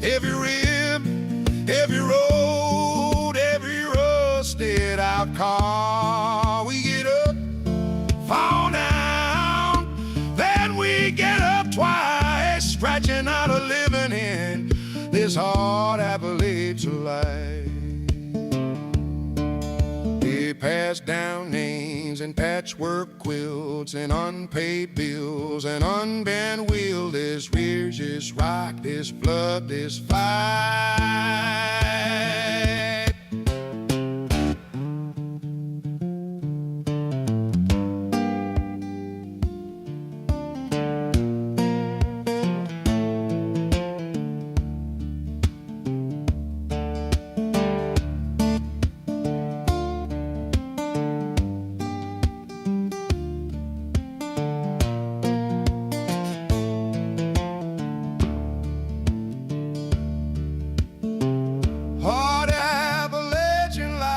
Every rib, every road, every rusted out car. We get up, fall down, then we get up twice, scratching out a living in this hard Appalachian life. They pass down names and patchwork quilts and unpaid bills and unbent wheel. This rears, this rock, this flood, this fight. Hard Appalachian life.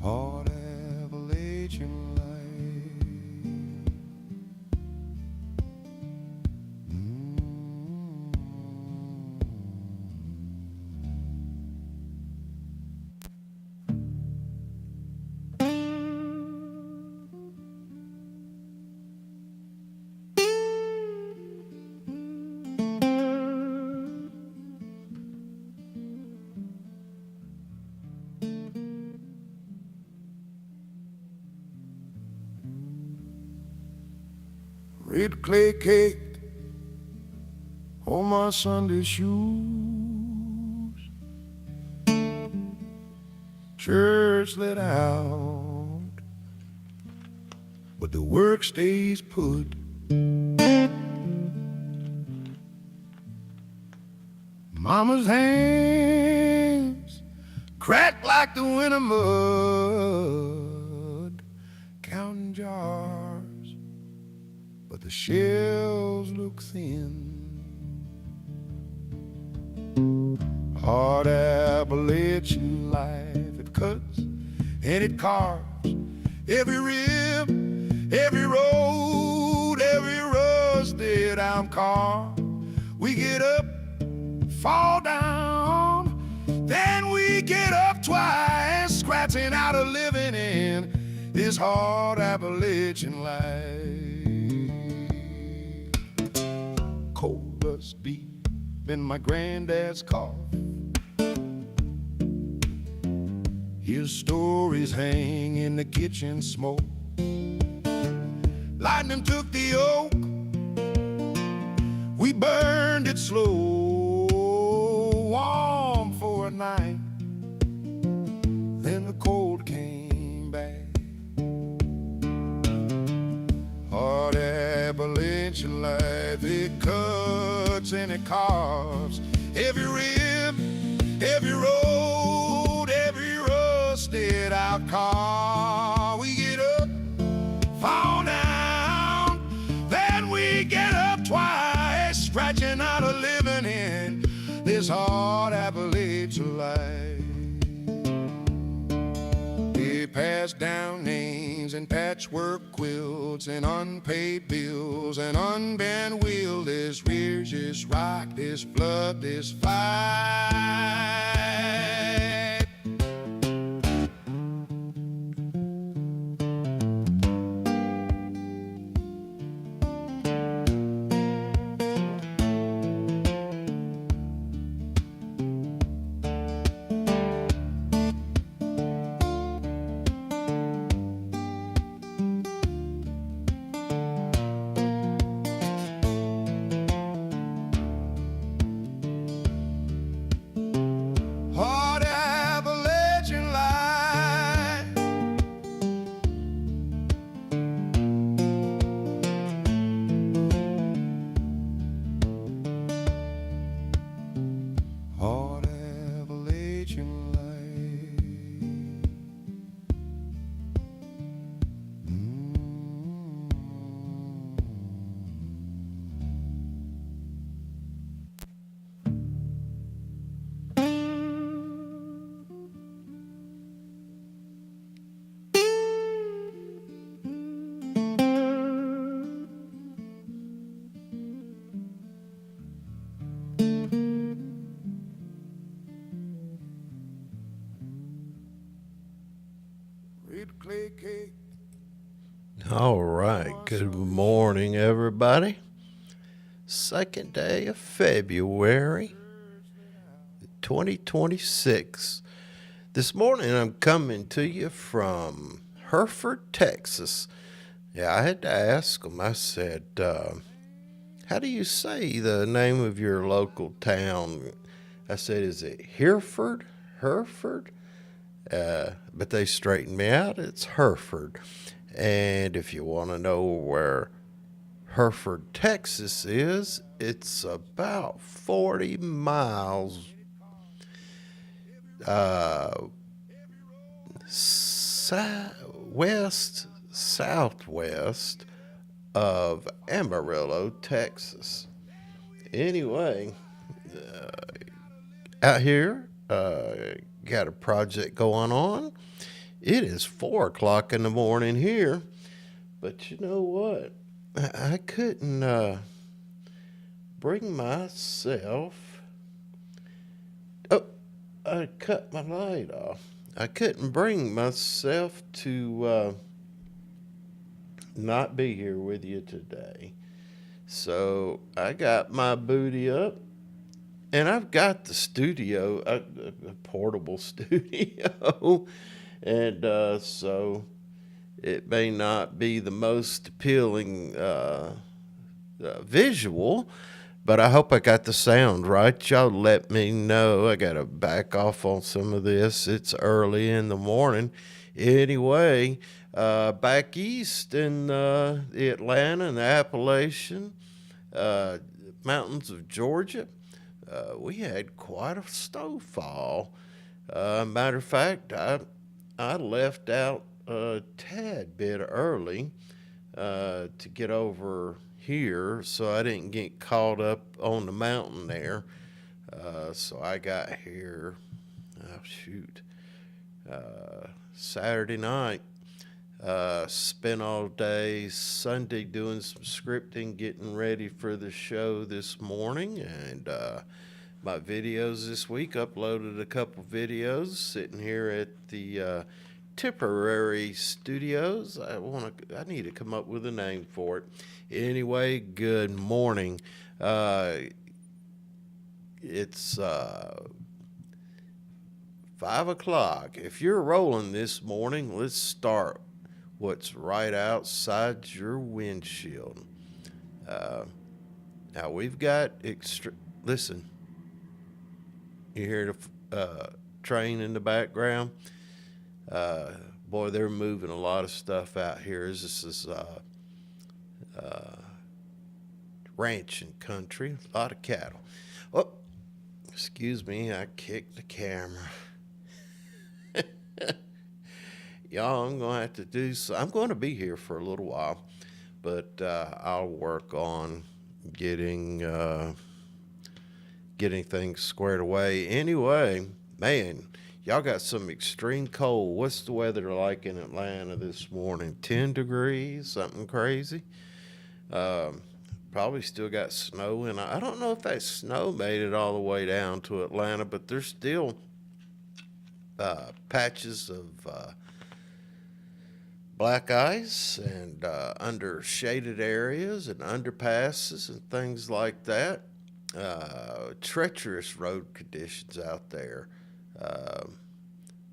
Hard Appalachian life. Red clay cake on my Sunday shoes. Church let out, but the work stays put. Mama's hands crack like the winter mud, counting jars, but the shells look thin. Hard Appalachian life, it cuts and it carves every rib, every road, every rusted out car. We get up, fall down, then we get up twice, scratching out a living in this hard Appalachian life. Cold dust deep in my granddad's cough. His stories hang in the kitchen smoke. Lightning took the oak, we burned it slow, warm for a night. Then the cold came back. Hard Appalachian life, it cuts and it carves every rib, every road, every rusted out car. We get up, fall down, then we get up twice, scratching out a living in this hard Appalachian life. They pass down names and patchwork quilts and unpaid bills and unbent wheel. This rears, this rock, this flood, this fight. Hard Eat clay cake. All right. Good morning, everybody. Second day of February 2026. This morning I'm coming to you from Hereford, Texas. Yeah, I had to ask them. I said, how do you say the name of your local town? I said, is it Hereford? Hereford? But they straightened me out. It's Hereford. And if you want to know where Hereford, Texas is, it's about 40 miles uh, west, southwest of Amarillo, Texas. Anyway, out here, got a project going on. It is 4 o'clock in the morning here, but you know what? I couldn't bring myself. Oh, I cut my light off. I couldn't bring myself to not be here with you today. So I got my booty up, and I've got the studio, a portable studio, and so it may not be the most appealing visual, but I hope I got the sound right. Y'all let me know. I got to back off on some of this. It's early in the morning. Anyway, back east in the Atlanta and the Appalachian uh, mountains of Georgia, we had quite a snowfall. Matter of fact, I left out a tad bit early to get over here, so I didn't get caught up on the mountain there. So I got here, Saturday night. Spent all day Sunday doing some scripting, getting ready for the show this morning, and my videos this week. Uploaded a couple videos sitting here at the temporary studios. I need to come up with a name for it. Anyway, good morning. It's 5 o'clock. If you're rolling this morning, let's start what's right outside your windshield. Now we've got listen. You hear the train in the background? Boy, they're moving a lot of stuff out here. This is ranching country, a lot of cattle. Oh, excuse me, I kicked the camera. Y'all, I'm going to have to do so. I'm going to be here for a little while, but I'll work on getting things squared away. Anyway, man, y'all got some extreme cold. What's the weather like in Atlanta this morning? 10 degrees, something crazy. Probably still got snow, and I don't know if that snow made it all the way down to Atlanta, but there's still patches of black ice and under shaded areas and underpasses and things like that. Treacherous road conditions out there.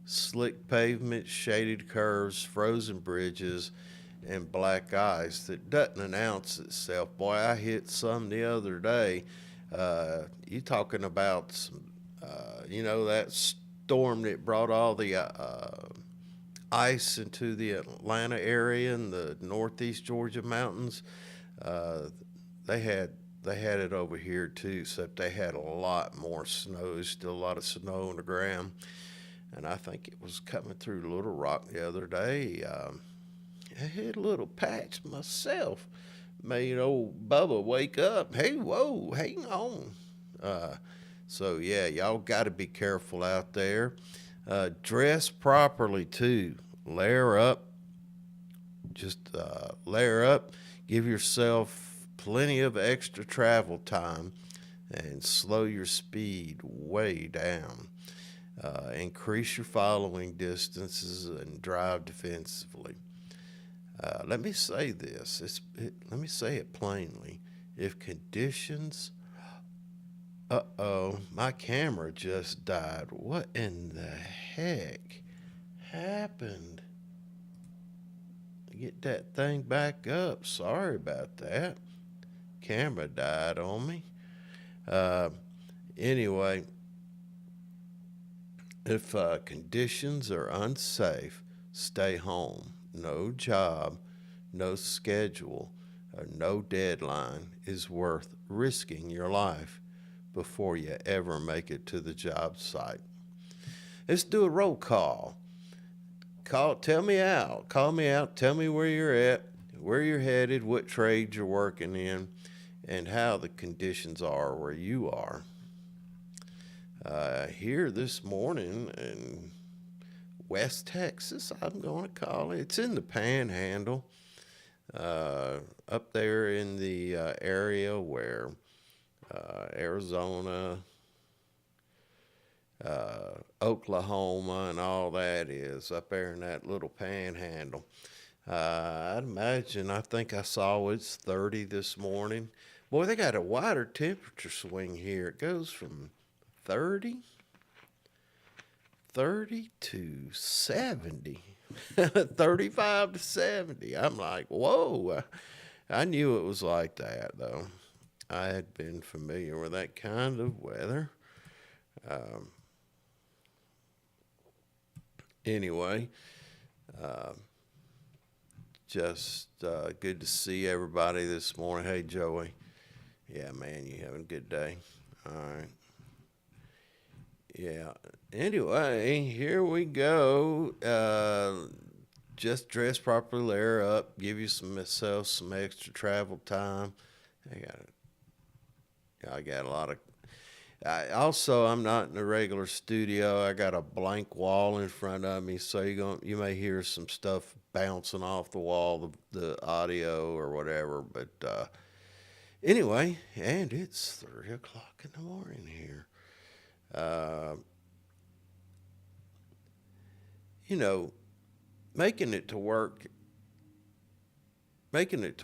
Slick pavement, shaded curves, frozen bridges, and black ice that doesn't announce itself. Boy, I hit some the other day. You talking about some, that storm that brought all the ice into the Atlanta area and the northeast Georgia mountains. They had it over here too, except they had a lot more snow. There's still a lot of snow on the ground, and I think it was coming through Little Rock the other day. I hit a little patch myself. Made old Bubba wake up. Hey, whoa, hang on. So yeah, y'all got to be careful out there. Dress properly too. Layer up. Just layer up. Give yourself plenty of extra travel time and slow your speed way down. Increase your following distances and drive defensively. Let me say this. Let me say it plainly. If conditions, my camera just died. What in the heck happened? Get that thing back up. Sorry about that. Camera died on me. Anyway, if conditions are unsafe, stay home. No job, no schedule, or no deadline is worth risking your life before you ever make it to the job site. Let's do a roll call. Tell me out. Call me out. Tell me where you're at, where you're headed, what trade you're working in, and how the conditions are where you are. Here this morning in West Texas, I'm going to call it. It's in the Panhandle, up there in the area where Arizona, Oklahoma, and all that is, up there in that little Panhandle. I'd imagine, I think I saw it's 30 this morning. Boy, they got a wider temperature swing here. It goes from 30 to 70, 35 to 70. I'm like, whoa. I knew it was like that, though. I had been familiar with that kind of weather. Anyway, just good to see everybody this morning. Hey, Joey. Yeah, man, you having a good day? All right. Yeah. Anyway, here we go. Just dress properly, layer up, give yourself some extra travel time. I got a lot of. I'm not in a regular studio. I got a blank wall in front of me, so you may hear some stuff bouncing off the wall, the audio or whatever. But anyway, and it's 3:00 in the morning here. Making it to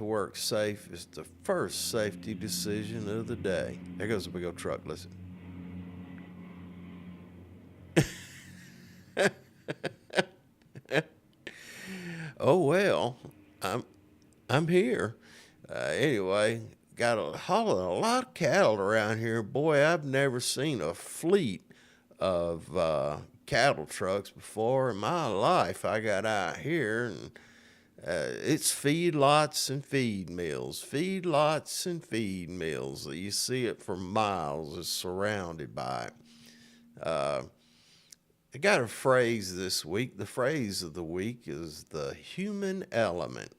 work safe is the first safety decision of the day. There goes a big old truck. Listen. Oh well, I'm here. Anyway, got hauling a lot of cattle around here. Boy, I've never seen a fleet of cattle trucks before in my life. I got out here, and it's feedlots and feed mills. Feedlots and feed mills. You see it for miles. It's surrounded by it. I got a phrase this week. The phrase of the week is the human element.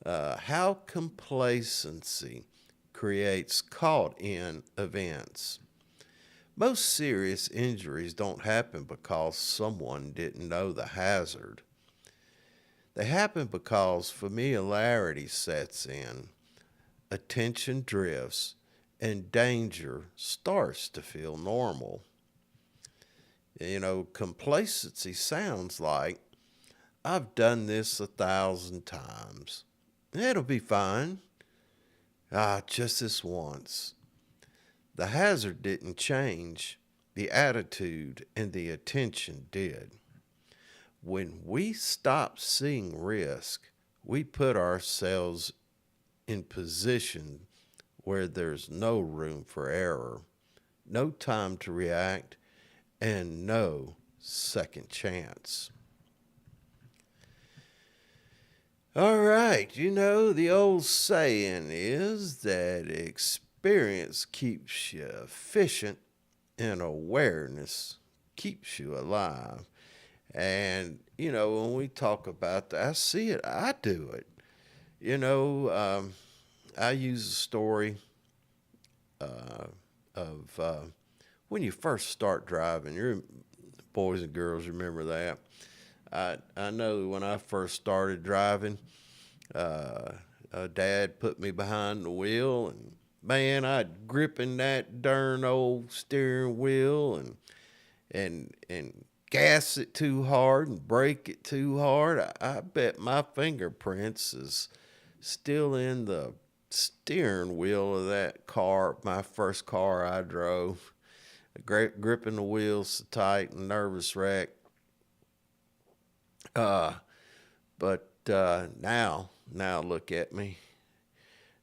How complacency creates caught-in events. Most serious injuries don't happen because someone didn't know the hazard. They happen because familiarity sets in, attention drifts, and danger starts to feel normal. Complacency sounds like, I've done this 1,000 times. It'll be fine. Just this once. The hazard didn't change. The attitude and the attention did. When we stop seeing risk, we put ourselves in position where there's no room for error, no time to react, and no second chance. All right, the old saying is that experience keeps you efficient and awareness keeps you alive. And, when we talk about that, I see it, I do it. I use a story of when you first start driving. Your boys and girls remember that. I know when I first started driving, Dad put me behind the wheel, and man, I'd gripping that darn old steering wheel, and and gas it too hard and brake it too hard, I bet my fingerprints is still in the steering wheel of that car, my first car I drove. Gripping the wheels so tight and nervous wreck. But now look at me.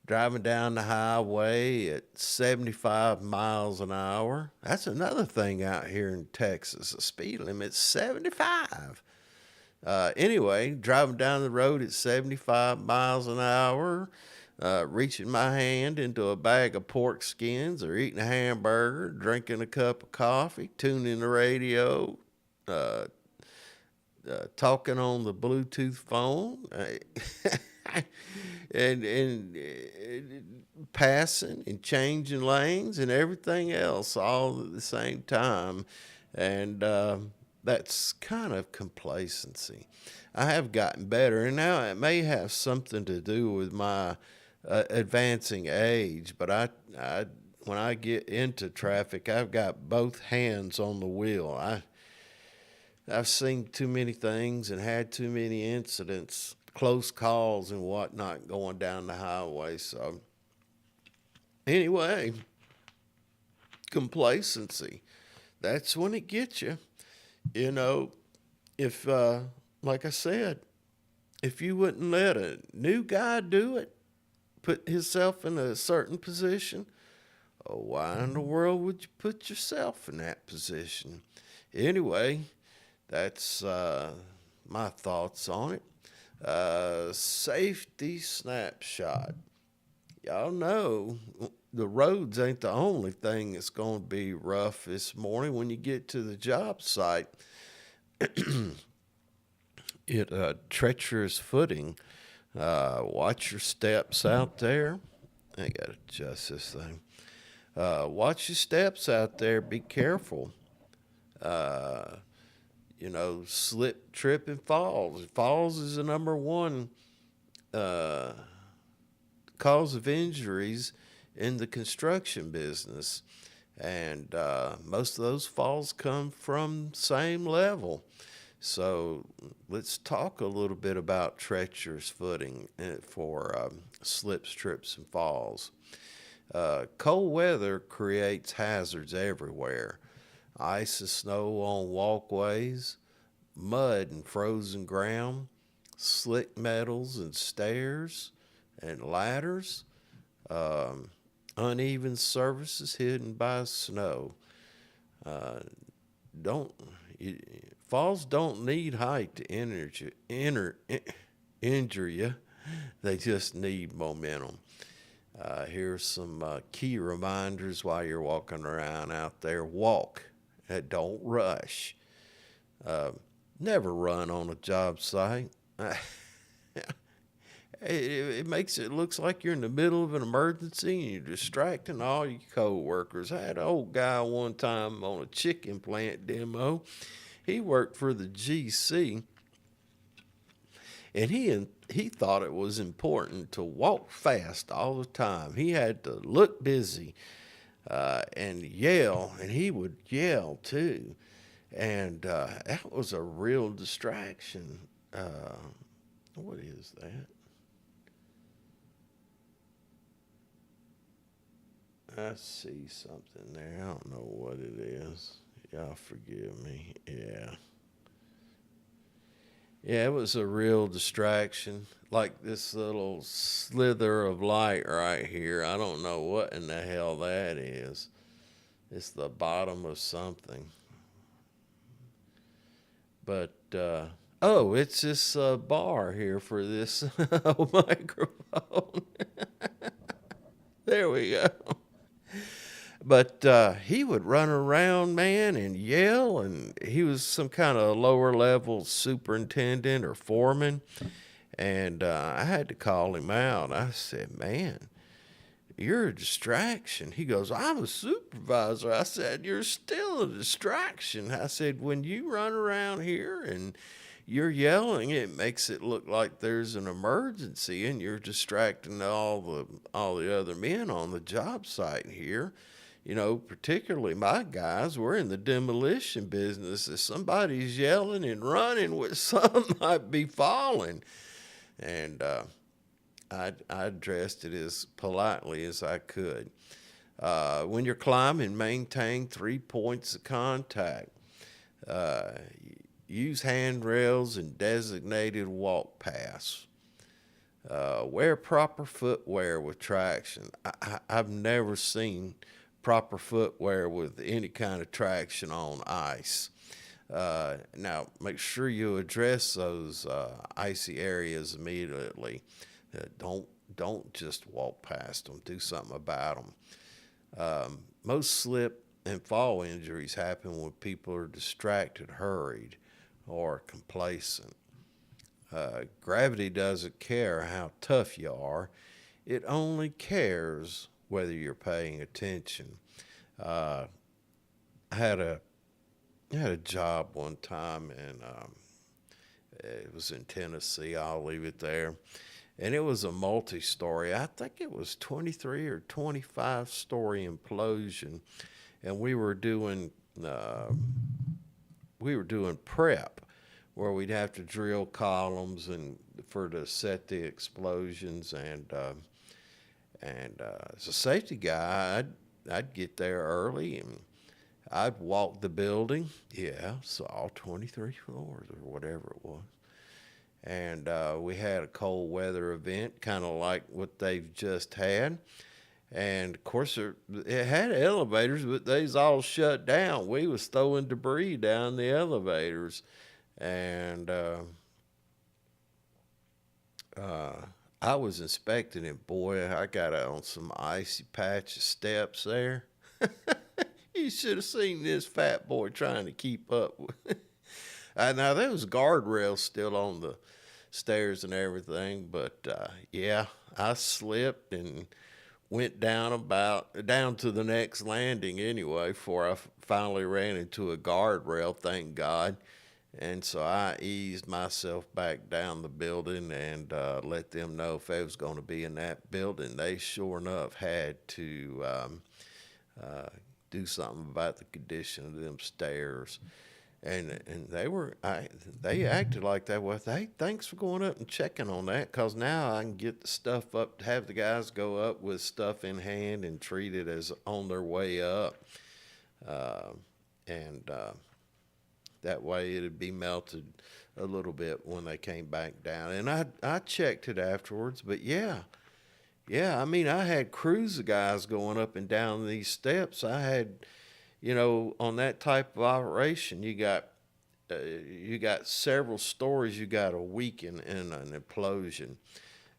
Driving down the highway at 75 miles an hour. That's another thing out here in Texas. The speed limit's 75. Anyway, driving down the road at 75 miles an hour, reaching my hand into a bag of pork skins or eating a hamburger, drinking a cup of coffee, tuning the radio, talking on the Bluetooth phone, and passing and changing lanes and everything else all at the same time. And that's kind of complacency. I have gotten better, and now it may have something to do with my advancing age, but I when I get into traffic, I've got both hands on the wheel. I've seen too many things and had too many incidents, close calls and whatnot going down the highway. So anyway, complacency, that's when it gets you. You know, if, like I said, if you wouldn't let a new guy do it, put himself in a certain position, oh, why in the world would you put yourself in that position? Anyway, that's my thoughts on it. Safety snapshot. Y'all know the roads ain't the only thing that's going to be rough this morning when you get to the job site. Treacherous footing. Watch your steps out there. I got to adjust this thing. Watch your steps out there. Be careful. Slip, trip, and falls. Falls is the number one cause of injuries in the construction business. And most of those falls come from same level. So let's talk a little bit about treacherous footing for slips, trips, and falls. Cold weather creates hazards everywhere. Ice and snow on walkways, mud and frozen ground, slick metals and stairs and ladders, uneven surfaces hidden by snow. Falls don't need height to injure you. They just need momentum. Here's some key reminders while you're walking around out there. Walk. Don't rush. Never run on a job site. It makes it looks like you're in the middle of an emergency and you're distracting all your co-workers. I had an old guy one time on a chicken plant demo. He worked for the GC, and he thought it was important to walk fast all the time. He had to look busy and yell, and he would yell too. And that was a real distraction. What is that? I see something there. I don't know what it is. Y'all forgive me. Yeah, it was a real distraction. Like this little slither of light right here. I don't know what in the hell that is. It's the bottom of something. But, it's this bar here for this microphone. There we go. But he would run around, man, and yell, and he was some kind of lower level superintendent or foreman, and I had to call him out. I said, man, you're a distraction. He goes, I'm a supervisor. I said, you're still a distraction. I said, when you run around here and you're yelling, it makes it look like there's an emergency, and you're distracting all the other men on the job site here. particularly my guys, we're in the demolition business. If somebody's yelling and running, with some might be falling. And I addressed it as politely as I could. When you're climbing, maintain 3 points of contact. Uh, Use handrails and designated walk paths. Wear proper footwear with traction. I've never seen proper footwear with any kind of traction on ice. Now, make sure you address those icy areas immediately. Don't just walk past them. Do something about them. Most slip and fall injuries happen when people are distracted, hurried, or complacent. Gravity doesn't care how tough you are. It only cares whether you're paying attention. I had a job one time, and it was in Tennessee. I'll leave it there. And it was a multi-story. I think it was 23 or 25-story implosion, and we were doing prep, where we'd have to drill columns and to set the explosions. And as a safety guy, I'd get there early and I'd walk the building. Yeah, so all 23 floors or whatever it was. And we had a cold weather event, kind of like what they've just had. And of course, it had elevators, but they's all shut down. We was throwing debris down the elevators, and I was inspecting it. Boy, I got on some icy patch of steps there. You should have seen this fat boy trying to keep up. Now, there was guardrails still on the stairs and everything, but yeah, I slipped and went down to the next landing anyway before I finally ran into a guardrail, thank God. And so I eased myself back down the building and let them know if they was going to be in that building. They sure enough had to do something about the condition of them stairs. And they acted like that. Well, hey, thanks for going up and checking on that, because now I can get the stuff up, have the guys go up with stuff in hand and treat it as on their way up. And that way it'd be melted a little bit when they came back down. And I checked it afterwards, but yeah, I mean, I had crews of guys going up and down these steps. I had, on that type of operation, you got several stories you got to weaken in an implosion.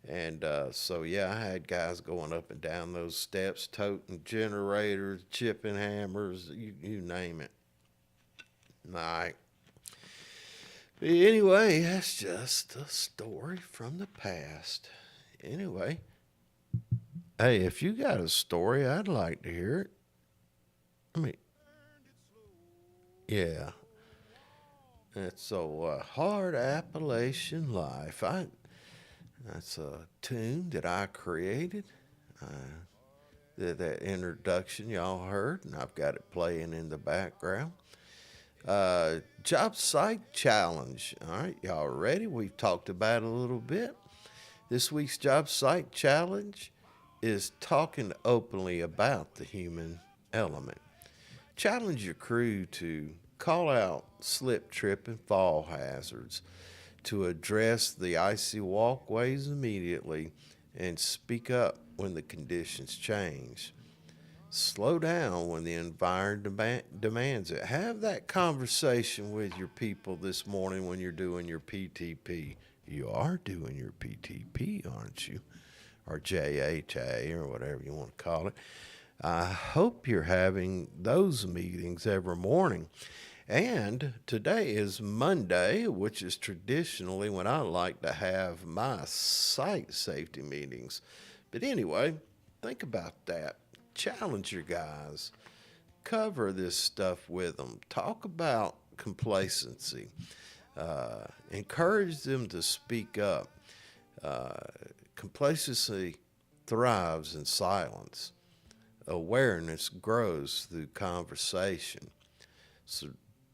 And so, yeah, I had guys going up and down those steps, toting generators, chipping hammers, you name it. All right. But anyway, that's just a story from the past. Anyway, hey, if you got a story, I'd like to hear it. I mean, yeah. It's a hard Appalachian life. That's a tune that I created. That introduction y'all heard, and I've got it playing in the background. Job site challenge. All right, y'all ready? We've talked about it a little bit. This week's job site challenge is talking openly about the human element. Challenge your crew to call out slip, trip, and fall hazards, to address the icy walkways immediately, and speak up when the conditions change. Slow down when the environment demands it. Have that conversation with your people this morning when you're doing your PTP. You are doing your PTP, aren't you? Or JHA, or whatever you want to call it. I hope you're having those meetings every morning. And today is Monday, which is traditionally when I like to have my site safety meetings. But anyway, think about that. Challenge your guys. Cover this stuff with them. Talk about complacency. Encourage them to speak up. Complacency thrives in silence. Awareness grows through conversation. So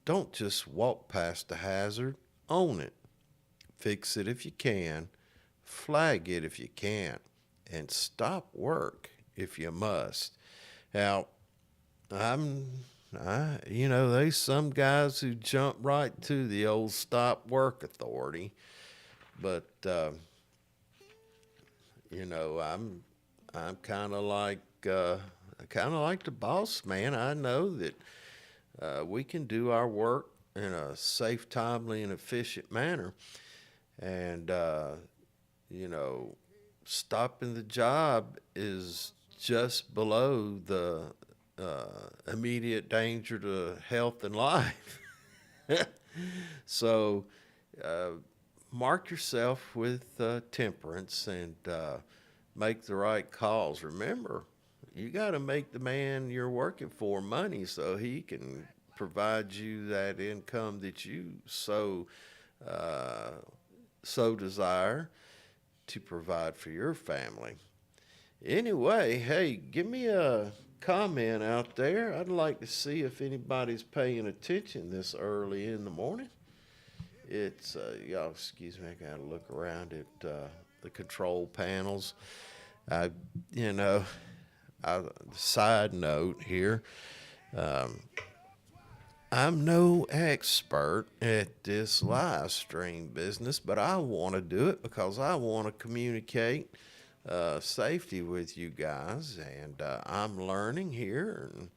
don't just walk past the hazard, own it. Fix it if you can, flag it if you can't, and stop work if you must. Now, there's some guys who jump right to the old stop work authority, but I'm kind of like the boss man. I know that we can do our work in a safe, timely, and efficient manner, and stopping the job is just below the immediate danger to health and life. So uh, mark yourself with temperance and make the right calls. Remember, you got to make the man you're working for money so he can provide you that income that you uh, so desire to provide for your family. Anyway, hey, give me a comment out there. I'd like to see if anybody's paying attention this early in the morning. It's, y'all, excuse me, I got to look around at the control panels. I, you know, side note here, I'm no expert at this live stream business, but I want to do it because I want to communicate safety with you guys, and I'm learning here, and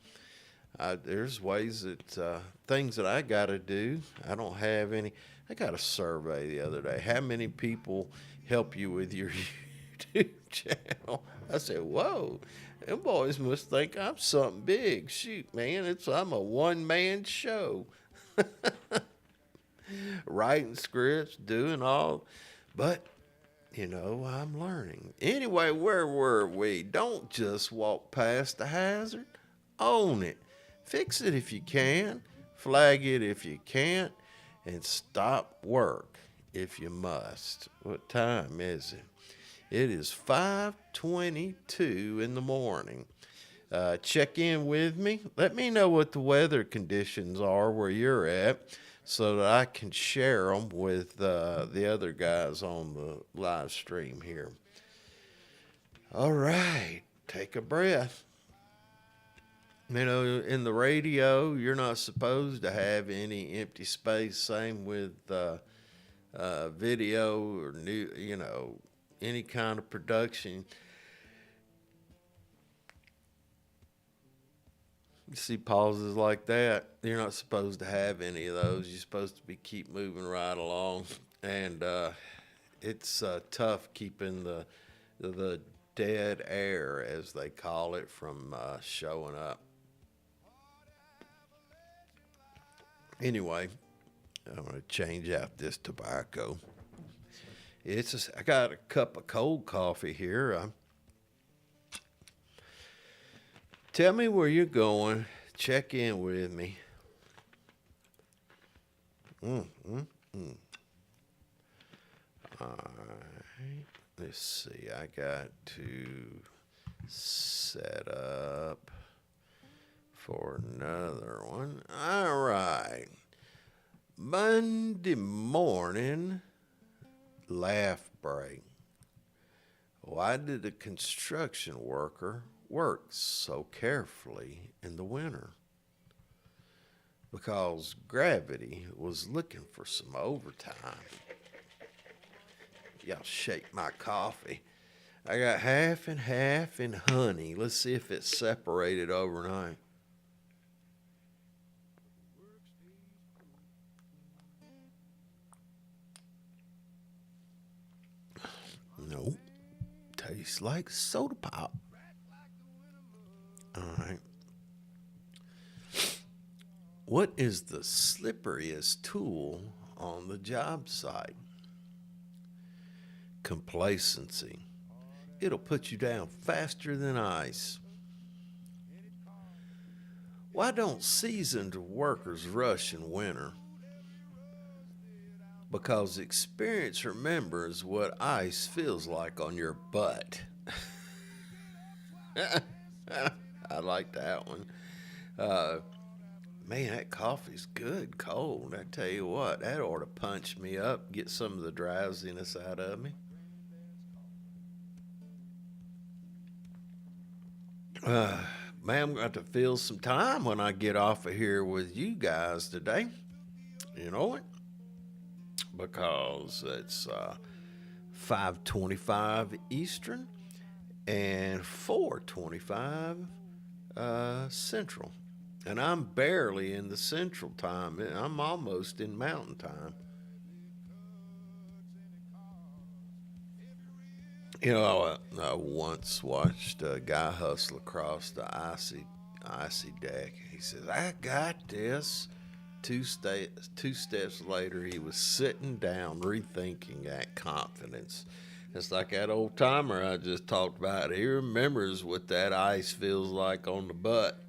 there's ways that things that I got to do. I don't have any. I got a survey the other day. How many people help you with your YouTube channel? I said, whoa, them boys must think I'm something big. Shoot, man, I'm a one-man show. Writing scripts, doing all, but I'm learning. Anyway, where were we? Don't just walk past the hazard. Own it. Fix it if you can. Flag it if you can't. And stop work if you must. What time is it? It is 5:22 in the morning. Check in with me. Let me know what the weather conditions are where you're at so that I can share them with the other guys on the live stream here. All right, take a breath. In the radio, you're not supposed to have any empty space. Same with video or any kind of production. You see pauses like that, you're not supposed to have any of those. You're supposed to keep moving right along, and it's tough keeping the dead air, as they call it, from showing up. Anyway, I'm going to change out this tobacco. I got a cup of cold coffee here. Tell me where you're going. Check in with me. All right. Let's see. I got to set up for another one. All right. Monday morning laugh break. Why did a construction worker work so carefully in the winter? Because gravity was looking for some overtime. Y'all shake my coffee. I got half and half and honey. Let's see if it's separated overnight. Nope. Tastes like soda pop. All right. What is the slipperiest tool on the job site? Complacency. It'll put you down faster than ice. Why don't seasoned workers rush in winter? Because experience remembers what ice feels like on your butt. I like that one. Uh, Man, that coffee's good cold. I tell you what, that ought to punch me up, get some of the drowsiness out of me. Uh, Man, I'm going to fill some time when I get off of here with you guys today. You know it? Because it's 5:25 Eastern and 4:25 Central. And I'm barely in the Central time. I'm almost in Mountain time. You know, I once watched a guy hustle across the icy deck. He says, "I got this." Two steps later, he was sitting down, rethinking that confidence. It's like that old timer I just talked about. He remembers what that ice feels like on the butt.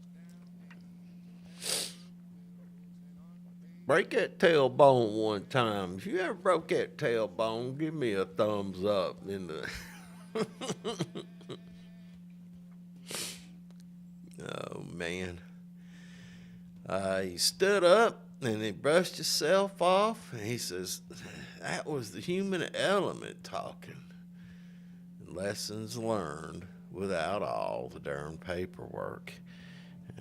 Break that tailbone one time. If you ever broke that tailbone, give me a thumbs up in the. Oh man. He stood up and he brushed himself off and he says, "That was the human element talking. Lessons learned without all the darn paperwork."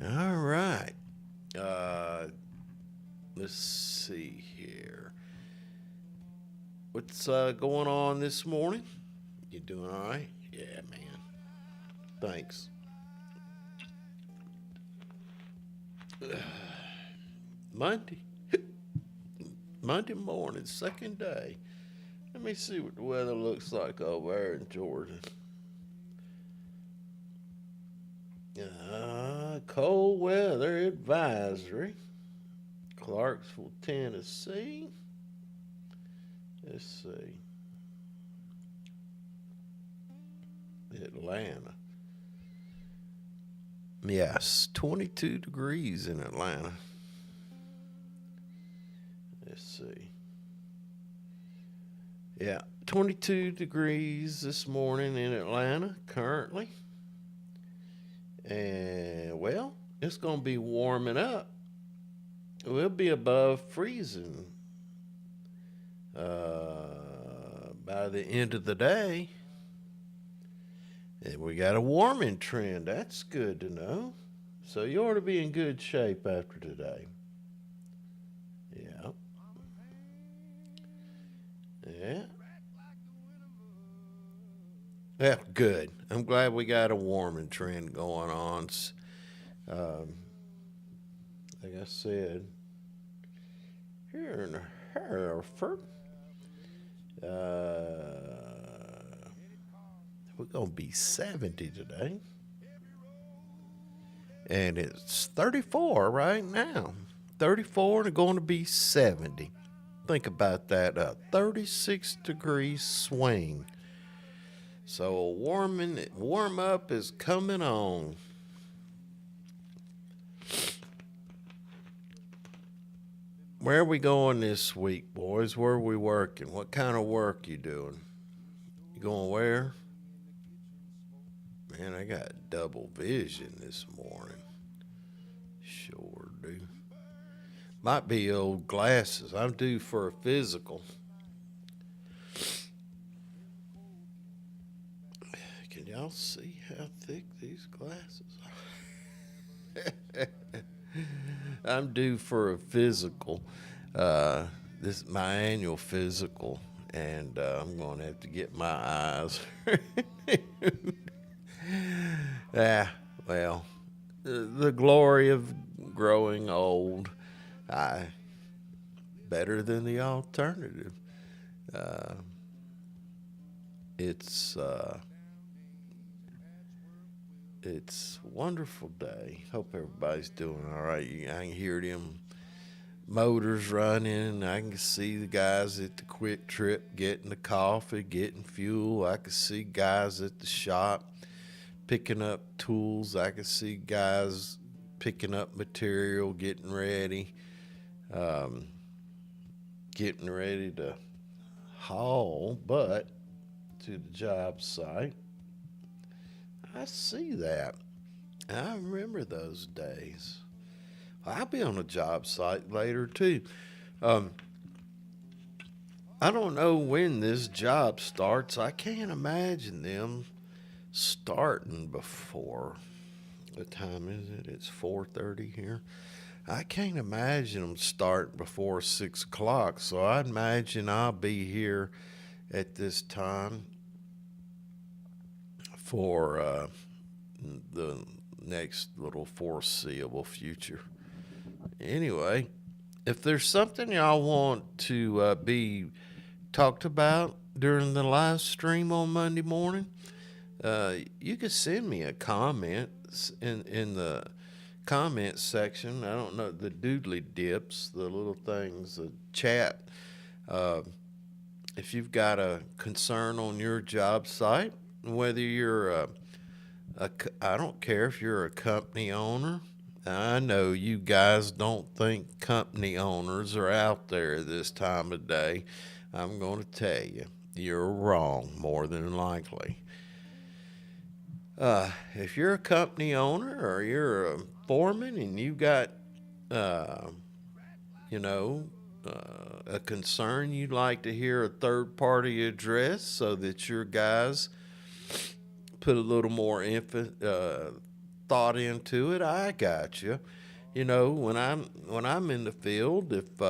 All right. Uh, let's see here. What's going on this morning? You doing all right? Yeah, man. Thanks. Monday. Monday morning, second day. Let me see what the weather looks like over there in Georgia. Cold weather advisory. Clarksville, Tennessee. Let's see. Atlanta. Yes, 22 degrees in Atlanta. Let's see. Yeah, 22 degrees this morning in Atlanta currently. And, well, it's going to be warming up. We'll be above freezing by the end of the day. And we got a warming trend. That's good to know. So you ought to be in good shape after today. Yeah. Yeah. Yeah, good. I'm glad we got a warming trend going on. Um, like I said, here in Hereford, we're going to be 70 today. And it's 34 right now. 34 and going to be 70. Think about that. A 36-degree swing. So a warm up is coming on. Where are we going this week, boys? Where are we working? What kind of work you doing? You going where? Man, I got double vision this morning. Sure do. Might be old glasses. I'm due for a physical. Can y'all see how thick these glasses are? I'm due for a physical. This is my annual physical, and I'm going to have to get my eyes. Yeah, well, the glory of growing old. Better than the alternative. It's a wonderful day. Hope everybody's doing all right. I can hear them motors running. I can see the guys at the Quick Trip getting the coffee, getting fuel. I can see guys at the shop picking up tools. I can see guys picking up material, getting ready to haul butt to the job site. I see that. I remember those days. I'll be on a job site later too. Um, I don't know when this job starts. I can't imagine them starting before. What time is it? It's 4:30 here. I can't imagine them starting before 6 o'clock. So I imagine I'll be here at this time for the next little foreseeable future. Anyway, if there's something y'all want to be talked about during the live stream on Monday morning, you could send me a comment in the comment section. I don't know, the doodly dips, the little things, the chat. Uh, if you've got a concern on your job site, whether you're I don't care if you're a company owner. I know you guys don't think company owners are out there this time of day. I'm going to tell you, you're wrong more than likely. If you're a company owner or you're a foreman and you got, uh, you know, a concern you'd like to hear a third party address so that your guys put a little more thought into it, I got you. You know, when I'm in the field, if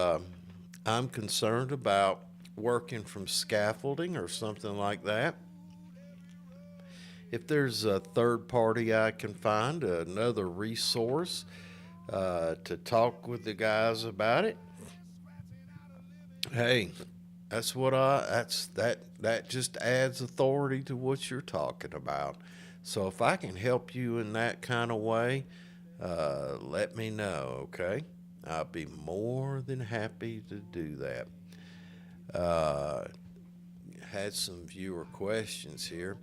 I'm concerned about working from scaffolding or something like that, if there's a third party I can find, another resource to talk with the guys about it, hey, that just adds authority to what you're talking about. So if I can help you in that kind of way, let me know, okay? I'll be more than happy to do that. Uh, had some viewer questions here.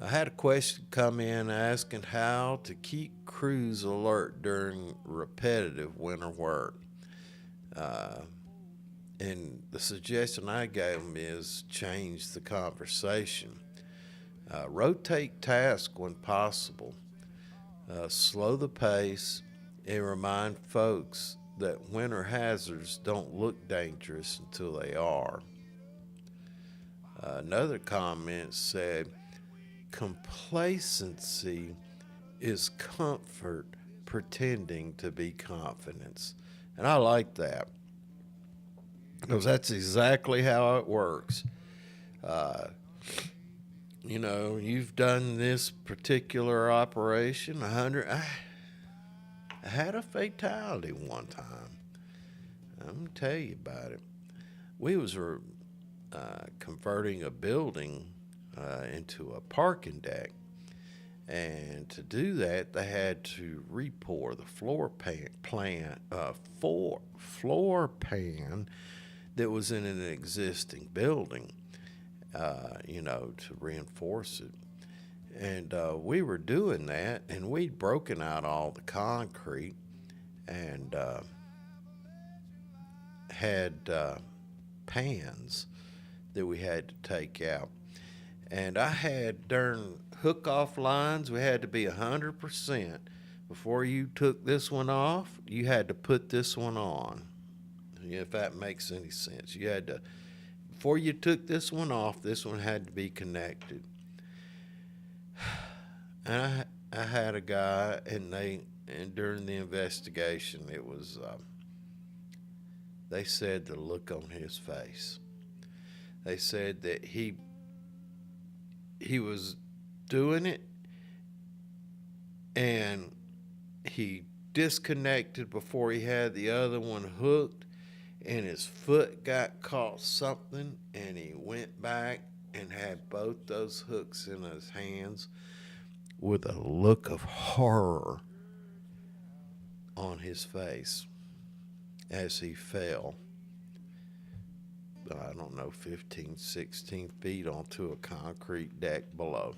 I had a question come in asking how to keep crews alert during repetitive winter work. Uh, and the suggestion I gave them is change the conversation. Rotate tasks when possible. Slow the pace and remind folks that winter hazards don't look dangerous until they are. Another comment said, complacency is comfort pretending to be confidence. And I like that because that's exactly how it works. Uh, you know, you've done this particular operation 100. I had a fatality one time. I'm gonna tell you about it. We was converting a building into a parking deck, and to do that, they had to re-pour the floor pan that was in an existing building. To reinforce it. And we were doing that, and we'd broken out all the concrete and had pans that we had to take out. And I had during hook off lines, we had to be 100%. Before you took this one off, you had to put this one on. If that makes any sense. You had to, before you took this one off, this one had to be connected. And I had a guy, and during the investigation, it was, they said the look on his face. They said that he was doing it, and he disconnected before he had the other one hooked, and his foot got caught something, and he went back and had both those hooks in his hands with a look of horror on his face as he fell, I don't know, 15, 16 feet onto a concrete deck below.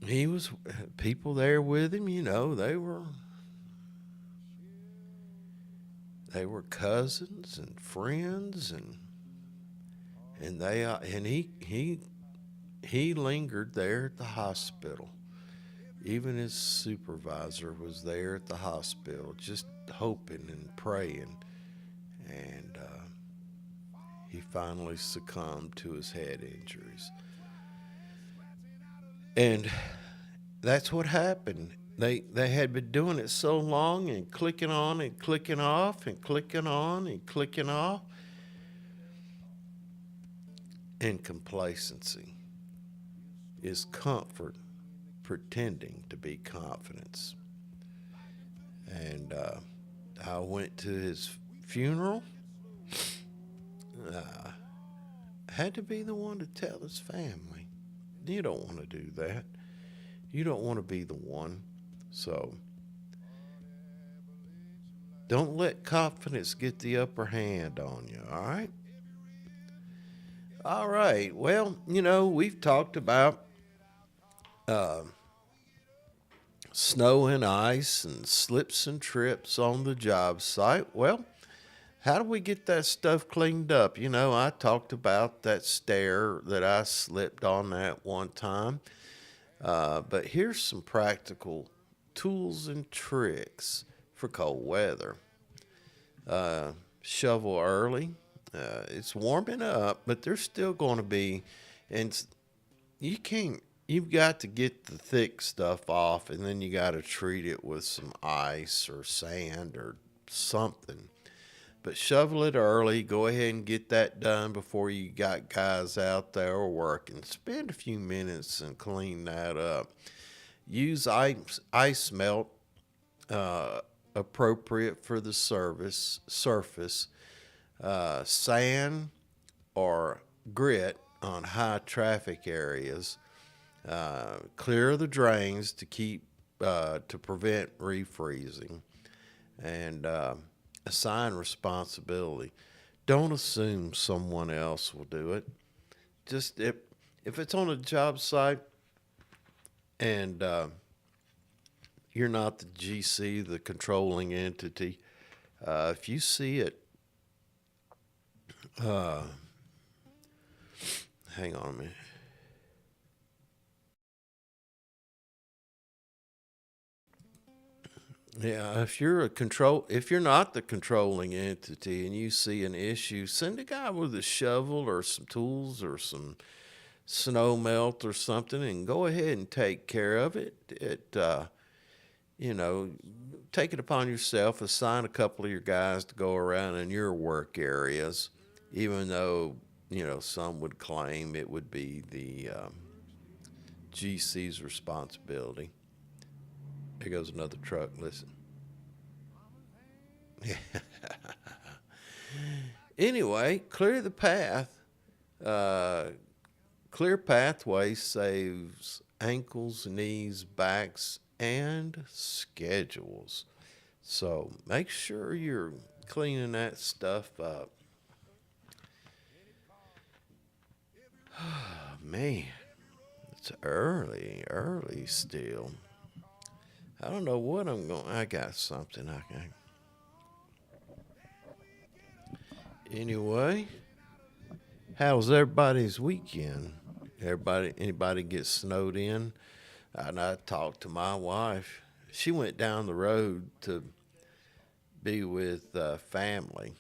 He was, people there with him, they were cousins and friends, and he he lingered there at the hospital. Even his supervisor was there at the hospital, just hoping and praying. And he finally succumbed to his head injuries. And that's what happened. They had been doing it so long and clicking on and clicking off and clicking on and clicking off, and complacency is comfort pretending to be confidence. And I went to his funeral. Uh, had to be the one to tell his family. You don't want to do that. You don't want to be the one. So don't let confidence get the upper hand on you, all right? All right. Well, we've talked about uh, snow and ice and slips and trips on the job site. Well, how do we get that stuff cleaned up? I talked about that stair that I slipped on that one time. But here's some practical tools and tricks for cold weather. Shovel early. It's warming up, but there's still going to be, and you've got to get the thick stuff off, and then you got to treat it with some ice or sand or something. But shovel it early. Go ahead and get that done before you got guys out there working. Spend a few minutes and clean that up. Use ice melt appropriate for the surface. Sand or grit on high traffic areas. Clear the drains to prevent refreezing. And assign responsibility. Don't assume someone else will do it. Just if it's on a job site and you're not the GC, the controlling entity, if you see it, hang on a minute. Yeah, if you're not the controlling entity and you see an issue, send a guy with a shovel or some tools or some snow melt or something and go ahead and take care of it. Take it upon yourself, assign a couple of your guys to go around in your work areas, even though, some would claim it would be the GC's responsibility. Here goes another truck. Listen. Anyway, clear the path. Clear pathway saves ankles, knees, backs, and schedules. So make sure you're cleaning that stuff up. Man, it's early still. I don't know what I got something I can. Anyway, how was everybody's weekend? Anybody get snowed in? And I talked to my wife. She went down the road to be with family.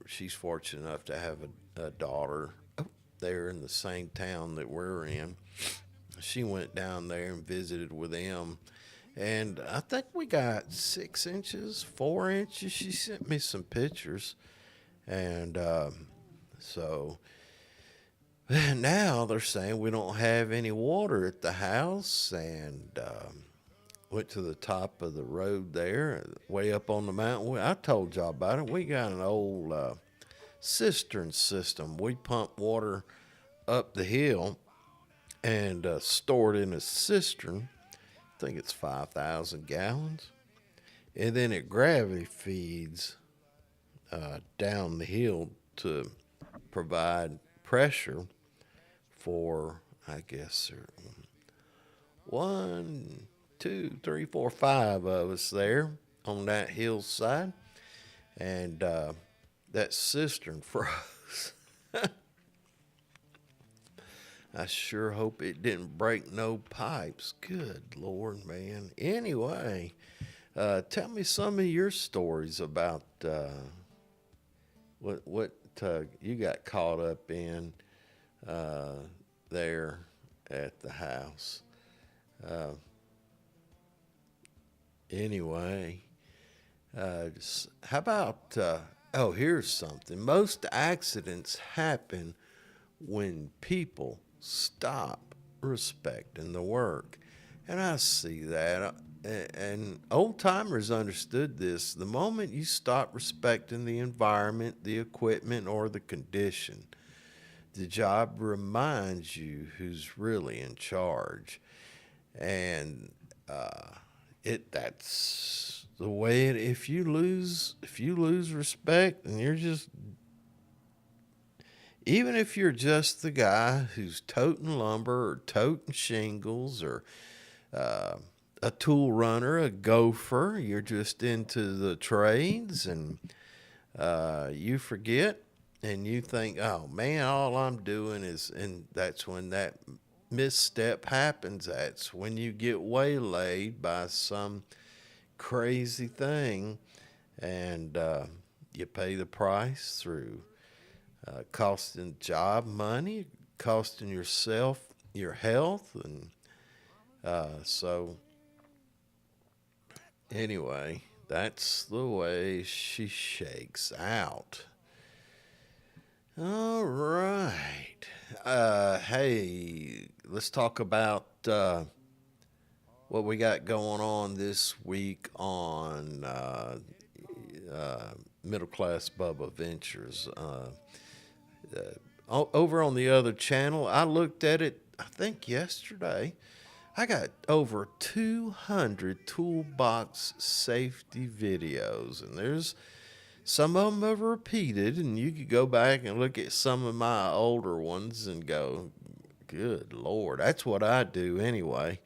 She's fortunate enough to have a daughter there in the same town that we're in. She went down there and visited with them. And I think we got 6 inches, 4 inches. She sent me some pictures. And so now they're saying we don't have any water at the house. And went to the top of the road there, way up on the mountain. I told y'all about it. We got an old cistern system. We pump water up the hill and store it in a cistern. I think it's 5,000 gallons. And then it gravity feeds down the hill to provide pressure for, I guess, 1, 2, 3, 4, 5 of us there on that hillside. And that cistern froze. I sure hope it didn't break no pipes. Good Lord, man. Anyway, tell me some of your stories about what you got caught up in uh, there at the house. Uh, anyway, how about? Oh, here's something. Most accidents happen when people stop respecting the work. And I see that. And old timers understood this. The moment you stop respecting the environment, the equipment, or the condition, the job reminds you who's really in charge. And that's the way it. If you lose respect, and you're just, even if you're just the guy who's toting lumber or toting shingles or uh, a tool runner, a gopher, you're just into the trades, and you forget and you think, oh man, all I'm doing is, and that's when that misstep happens. That's when you get waylaid by some crazy thing, and you pay the price through costing job money, costing yourself your health, and so anyway, that's the way she shakes out. All right. Hey, let's talk about what we got going on this week on Middle Class Bubba Ventures. Over on the other channel, I looked at it, I think yesterday. I got over 200 toolbox safety videos, and there's some of them have repeated, and you could go back and look at some of my older ones and go, good Lord, that's what I do anyway.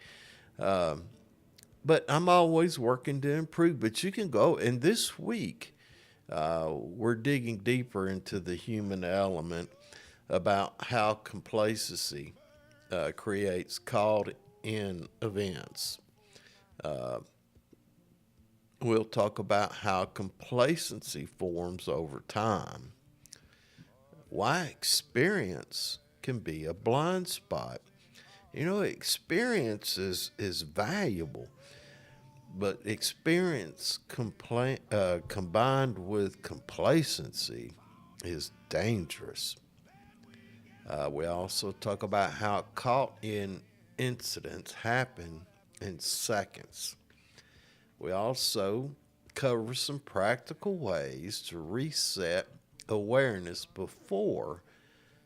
But I'm always working to improve. But you can go, and this week, we're digging deeper into the human element about how complacency creates called in events. We'll talk about how complacency forms over time, why experience can be a blind spot. You know, experience is valuable, but experience combined with complacency is dangerous. We also talk about how caught in incidents happen in seconds. We also cover some practical ways to reset awareness before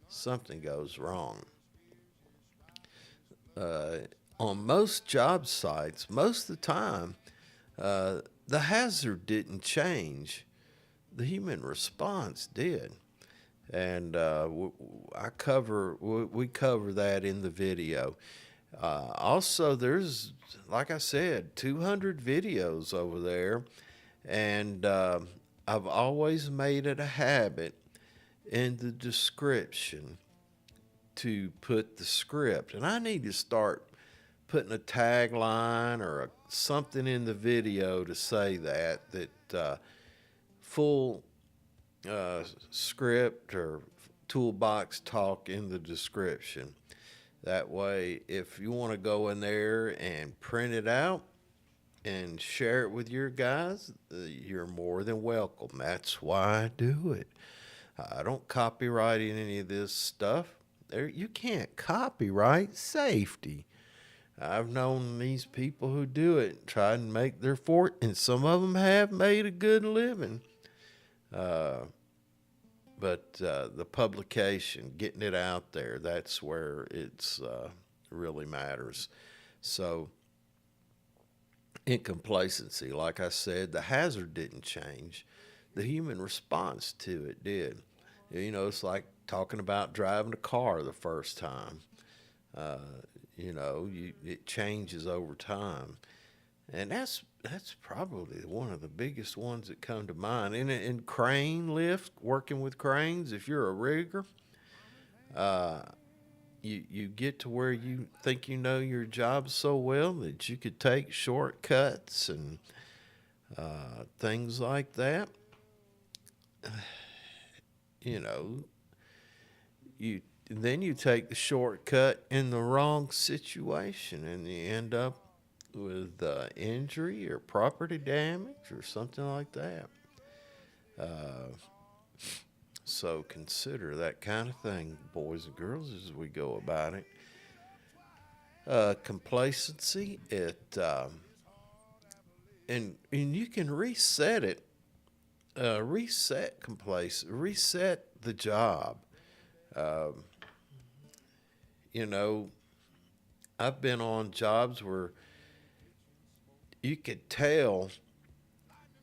something goes wrong. On most job sites, most of the time, the hazard didn't change. The human response did. And we cover that in the video. Also, there's, like I said, 200 videos over there, and I've always made it a habit in the description to put the script, and I need to start putting a tagline or something in the video to say that full script or toolbox talk in the description. That way, if you want to go in there and print it out and share it with your guys, you're more than welcome. That's why I do it. I don't copyright any of this stuff. You can't copyright safety. I've known these people who do it and try and make their fortune, and some of them have made a good living. But the publication, getting it out there, that's where it's really matters. So, in complacency, like I said, the hazard didn't change. The human response to it did. You know, it's like talking about driving a car the first time. It changes over time. And that's probably one of the biggest ones that come to mind. In crane lift, working with cranes, if you're a rigger, you get to where you think you know your job so well that you could take shortcuts and things like that. You know, you then you take the shortcut in the wrong situation and you end up with injury or property damage or something like that. Uh, so consider that kind of thing, boys and girls, as we go about it. Complacency, and you can reset it. Reset reset the job. Um, you know, I've been on jobs where you could tell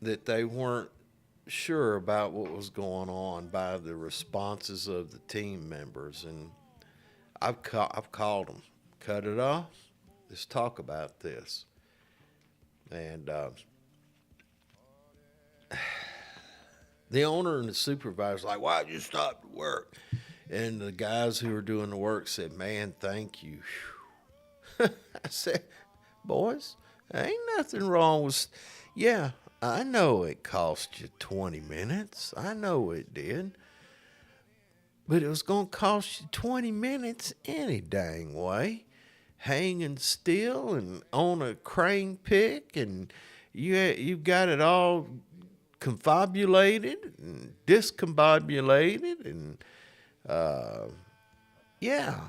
that they weren't sure about what was going on by the responses of the team members, and I've called them, cut it off. Let's talk about this, and the owner and the supervisor's like, "Why'd you stop work?" And the guys who were doing the work said, "Man, thank you." I said, "Boys, ain't nothing wrong with, yeah, I know it cost you 20 minutes. I know it did. But it was going to cost you 20 minutes any dang way. Hanging still and on a crane pick, and you've got it all confabulated and discombobulated, and yeah,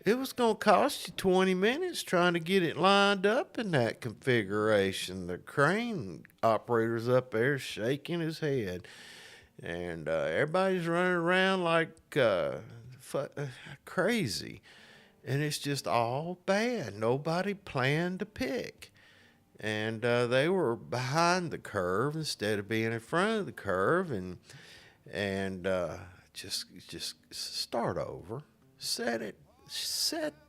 it was going to cost you 20 minutes trying to get it lined up in that configuration." The crane operator's up there shaking his head, and everybody's running around like crazy, and it's just all bad. Nobody planned to pick. And they were behind the curve instead of being in front of the curve, and just start over, set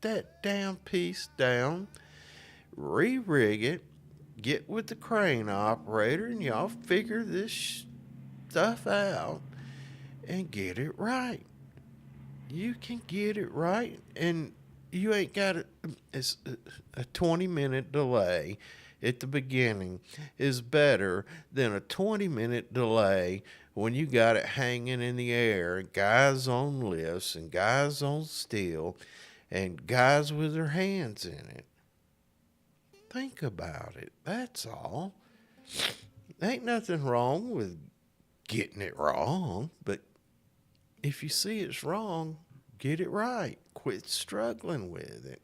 that damn piece down, re-rig it, get with the crane operator, and y'all figure this stuff out and get it right. You can get it right, and you ain't got a 20-minute delay at the beginning is better than a 20-minute delay when you got it hanging in the air, guys on lifts and guys on steel and guys with their hands in it. Think about it. That's all. Ain't nothing wrong with getting it wrong, but if you see it's wrong, get it right. Quit struggling with it.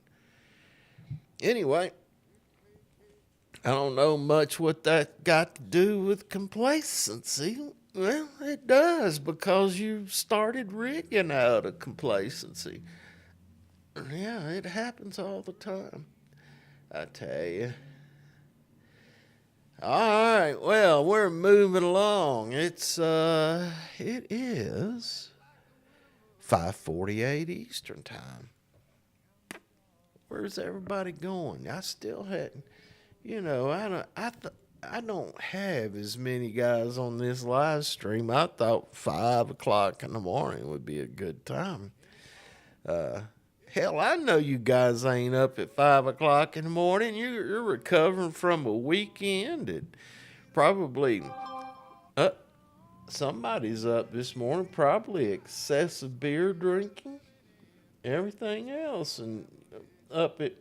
Anyway, I don't know much what that got to do with complacency. Well, it does, because you started rigging out of complacency. Yeah, it happens all the time, I tell you. All right, well, we're moving along. It is 5:48 Eastern time. Where's everybody going? I still hadn't. I don't have as many guys on this live stream. I thought 5 o'clock in the morning would be a good time. Hell, I know you guys ain't up at 5 o'clock in the morning. You're recovering from a weekend, and probably somebody's up this morning, probably excessive beer drinking, everything else, and up at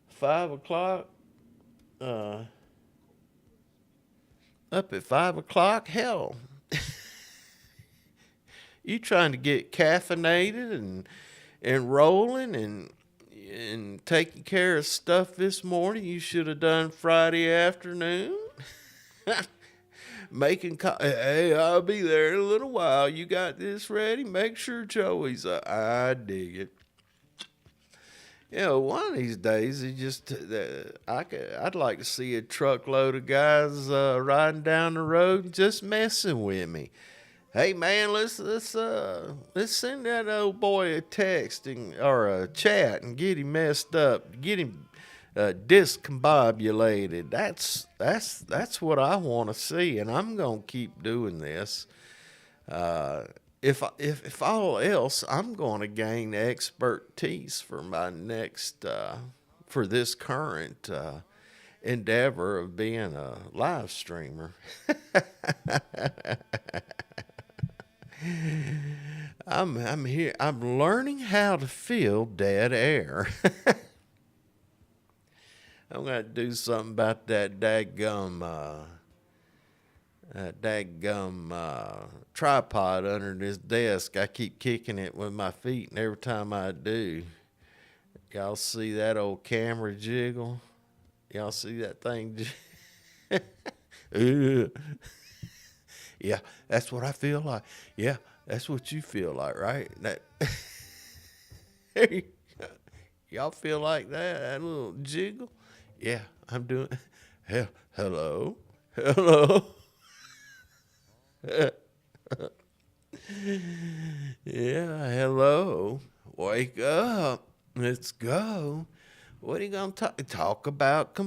5 o'clock. Up at 5 o'clock, hell, you trying to get caffeinated and rolling and taking care of stuff this morning you should have done Friday afternoon. Hey, I'll be there in a little while. You got this ready? Make sure Joey's up. I dig it. One of these days, I'd like to see a truckload of guys riding down the road just messing with me. Hey man, let's send that old boy a text or a chat and get him messed up, get him discombobulated. That's what I want to see, and I'm gonna keep doing this. if all else, I'm going to gain expertise for my next for this current endeavor of being a live streamer. I'm here. I'm learning how to fill dead air. I'm gonna do something about that dadgum tripod under this desk. I keep kicking it with my feet, and every time I do, y'all see that old camera jiggle? Y'all see that thing? Yeah, that's what I feel like. Yeah, that's what you feel like, right? That y'all feel like that? That little jiggle? Yeah, I'm doing. Hello, hello. Yeah, hello. Wake up. Let's go. What are you gonna talk about?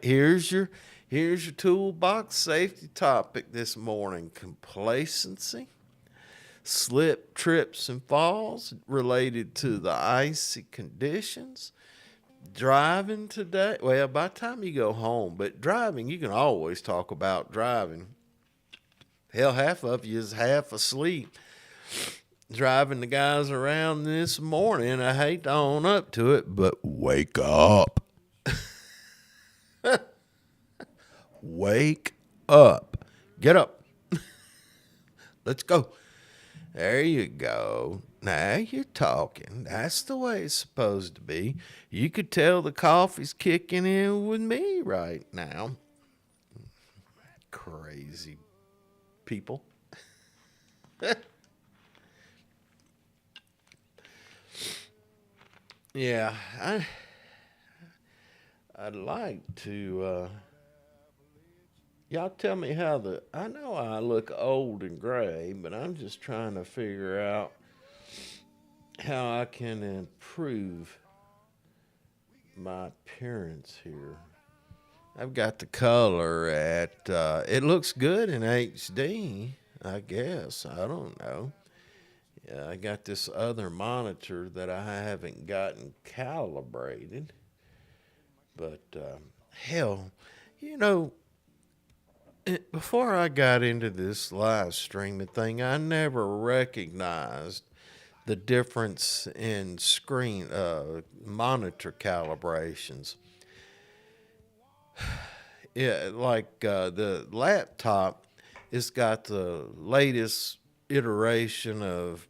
Here's your toolbox safety topic this morning. Complacency, slip, trips, and falls related to the icy conditions. Driving today. Well, by the time you go home, but driving, you can always talk about driving. Hell, half of you is half asleep driving the guys around this morning. I hate to own up to it, but wake up. Wake up. Get up. Let's go. There you go. Now you're talking. That's the way it's supposed to be. You could tell the coffee's kicking in with me right now. Crazy people. Yeah, I'd like to. Y'all tell me I know I look old and gray, but I'm just trying to figure out how I can improve my appearance here. I've got the color it looks good in HD, I guess. I don't know. Yeah, I got this other monitor that I haven't gotten calibrated. But hell, you know, before I got into this live streaming thing, I never recognized the difference in screen monitor calibrations. Yeah, like the laptop, it's got the latest iteration of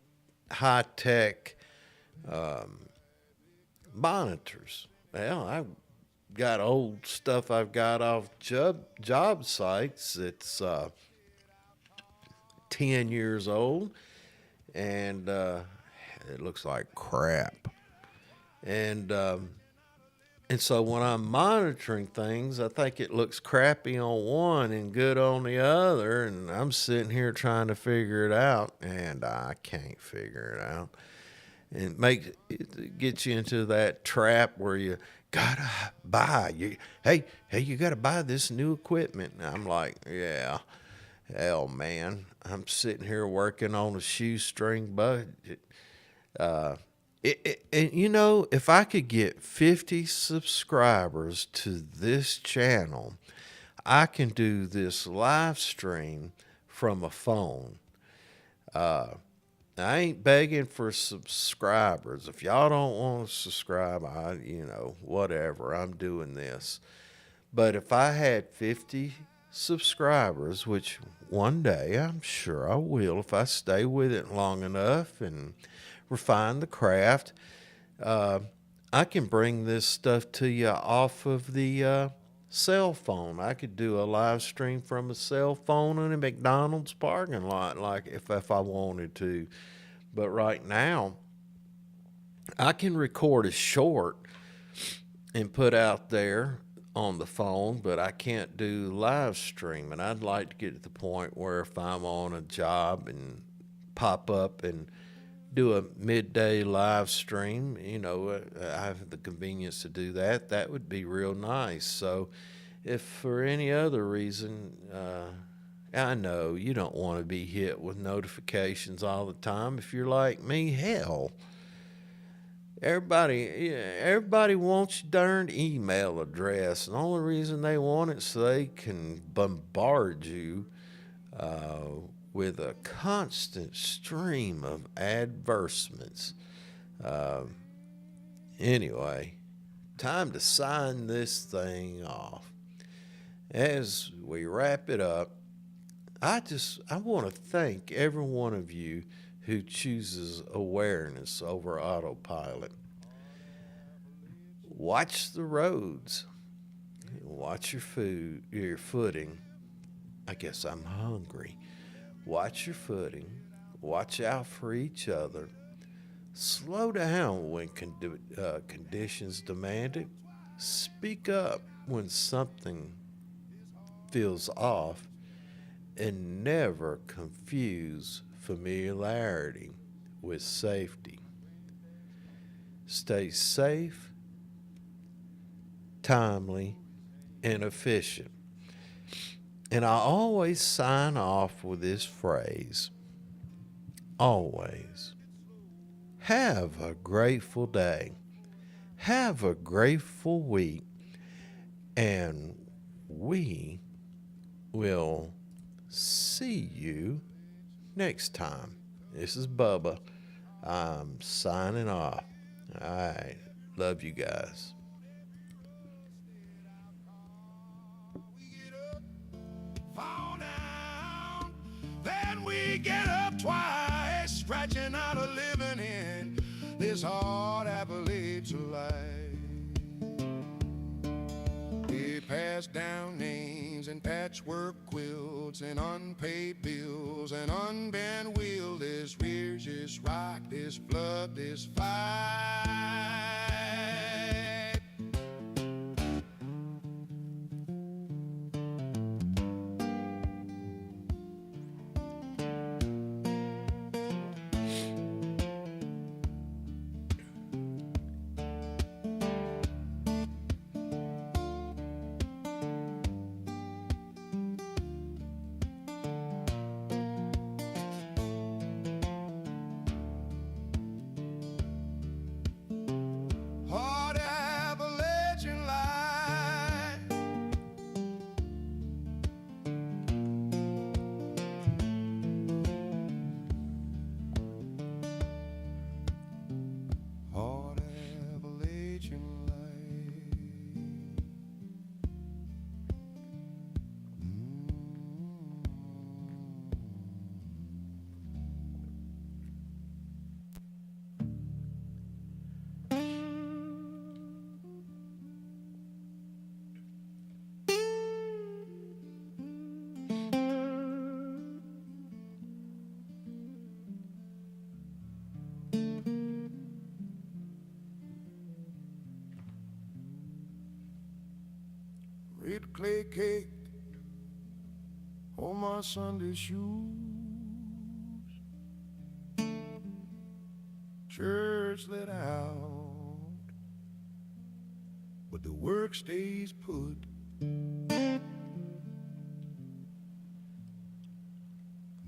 high tech monitors. Well, I've got old stuff I've got off job sites. It's 10 years old, and it looks like crap. And so when I'm monitoring things, I think it looks crappy on one and good on the other, and I'm sitting here trying to figure it out, and I can't figure it out. And it gets you into that trap where you gotta buy. Hey, you gotta buy this new equipment. And I'm like, yeah, hell, man. I'm sitting here working on a shoestring budget. And you know, if I could get 50 subscribers to this channel, I can do this live stream from a phone. I ain't begging for subscribers. If y'all don't want to subscribe, whatever. I'm doing this. But if I had 50 subscribers, which one day I'm sure I will if I stay with it long enough and refine the craft, I can bring this stuff to you off of the cell phone. I could do a live stream from a cell phone in a McDonald's parking lot, like if I wanted to. But right now, I can record a short and put out there on the phone, but I can't do live stream. And I'd like to get to the point where if I'm on a job and pop up and do a midday live stream, I have the convenience to do that. That would be real nice. So if for any other reason I know you don't want to be hit with notifications all the time. If you're like me, hell, everybody wants your darned email address, and the only reason they want it so they can bombard you uh, with a constant stream of advertisements. Uh, anyway, time to sign this thing off. As we wrap it up, I want to thank every one of you who chooses awareness over autopilot. Watch the roads. Watch your footing. I guess I'm hungry. Watch your footing. Watch out for each other. Slow down when conditions demand it. Speak up when something feels off, and never confuse familiarity with safety. Stay safe, timely, and efficient. And I always sign off with this phrase: always. Have a grateful day. Have a grateful week. And we will see you next time. This is Bubba. I'm signing off. All right. Love you guys. Fall down, then we get up twice, scratching out a living in this hard Appalachian life. We pass down names and patchwork quilts and unpaid bills and unbent wheel. This rears, this rock, this flood, this fight. Hard Appalachian life. Hard Appalachian life. Red clay cake on my Sunday shoes. Church let out, but the work stays put.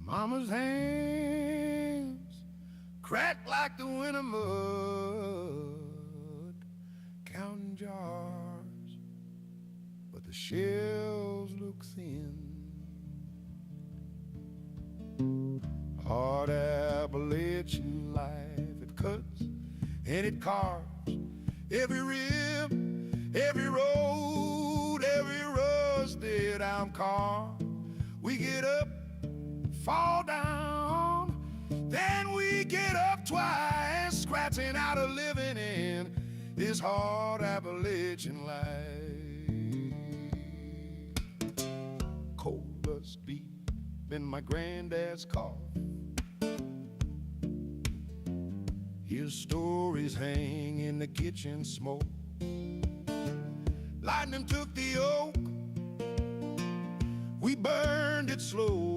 Mama's hands crack like the winter mud, counting jars, but the shells look thin. Hard Appalachian life, it cuts and it carves every rib, every road, every rusted out car. We get up, fall down, then we get up twice, scratching out a living in this hard Appalachian life. Cold dust deep in my granddad's cough. His stories hang in the kitchen smoke. Lightning took the oak, we burned it slow.